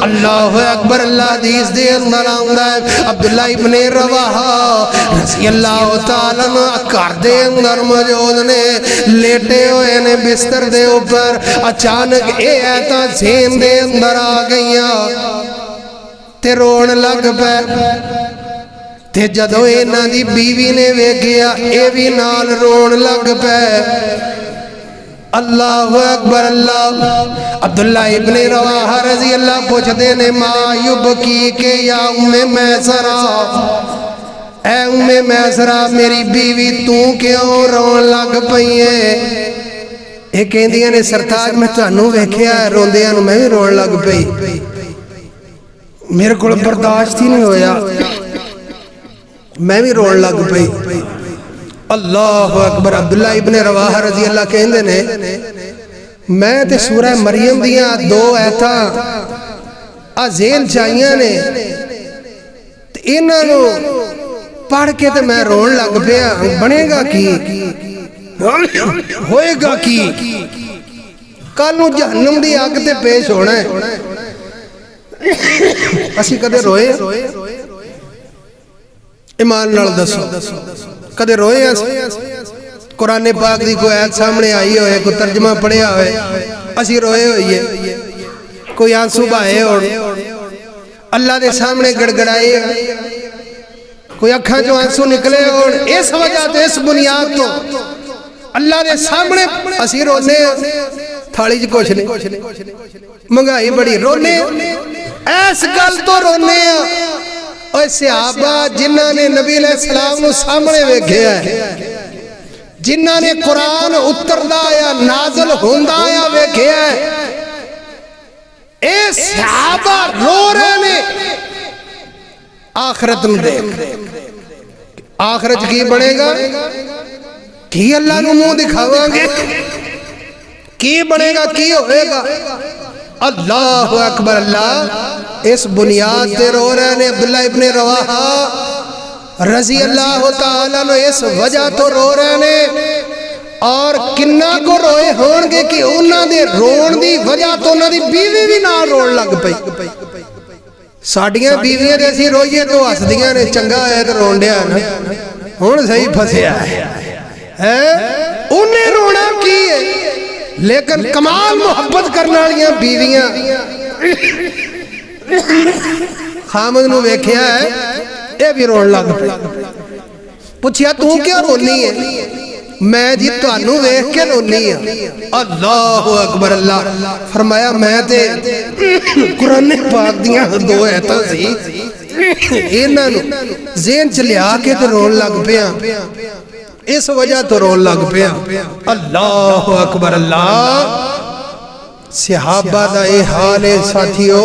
اللہ اکبر اللہ حدیث دے اندر آندا ہے عبداللہ ابن رواحہ رضی اللہ تعالیٰ عنہ گھر دے اندر موجود نے لیٹے ہوئے نے بستر دے اوپر اچانک اے ایتا ذہن دے اندر آ گئیاں تے رون لگ پے تے جدو اینا دی بیوی نے ویکھیا اے بھی نال رون لگ پے اللہ اکبر اللہ عبداللہ ابن رواحہ رضی اللہ پوچھتے نے ما یبکی کے یا ام میسرہ اے ام میسرہ میری بیوی تو کیوں رون لگ پئی ہے اے کہندیاں نے سرتاج میں تانوں ویکھیا ہے روندیاں نوں میں بھی رون لگ پئی میرے کو برداشت ہی نہیں ہویا میں بھی رون لگ پئی اللہ اکبر عبداللہ ابن رواحہ رضی اللہ کہندے نے میں تے سورہ مریم دیاں دو ایتھا ذہن چاہیاں نے تے انہاں نوں پڑھ کے تے میں رون لگ پیا بنے گا کی ہوئے گا کی کل نوں جہنم دی اگ تے پیش ہونا ہے اسی کدے روئے ایمان نال دسو کدے روئے قرآن پاک دی کوئی آیت سامنے آئی ہوئے کوئی ترجمہ پڑھیا ہوئے اسی روئے ہوئے کوئی آنسو بہائے اور اللہ دے سامنے گڑگڑائے کوئی اکھاں جو آنسو نکلے اور اس وجہ تے اس بنیاد تو اللہ دے سامنے اسی رونے تھالی جی کچھ نہیں مہنگائی بڑی رونے ایس گل تو رونے اور صحابہ جنہاں نے نبی علیہ السلام نو سامنے ویکھیا ہے جنہاں نے قرآن اتردا یا نازل ہوندا یا ویکھیا ہے اے صحابہ رو رہے نے آخرت نو دیکھ آخرت کی بڑھے گا کی اللہ نو منہ دکھاواں گے کی بڑھے گا کی ہوئے گا اللہ اکبر اللہ اس بنیاد تے رو رہے نے عبداللہ ابن رواحہ رضی اللہ تعالیٰ نے اس وجہ تو رو رہے نے اور کنہ کو روئے ہون گے کہ انہاں دے رون دی وجہ تو انہاں دی بیوی بھی نہ رون لگ پئی ساڑیاں بیویاں دے سی روئیے تو ہسدیاں نے چنگا ہے تو رون دیا نا ہون صحیح پھسیا ہے انہیں رونا کی ہے لیکن کمال محبت کرنا لیاں بیویاں خامد نو ویکھیا ہے اے بھی رون لگ پئی پوچھیا تو کیا رونی ہے میں جی تانوں ویکھ کے رونی ہے اللہ اکبر اللہ فرمایا میں تے قرآن پاک دیاں دو ایتاں سی انہاں نو ذہن چ لیا کے تے رون لگ پیا اس وجہ تو رون لگ پیا اللہ اکبر اللہ صحابہ دا اے حال ہے ساتھیو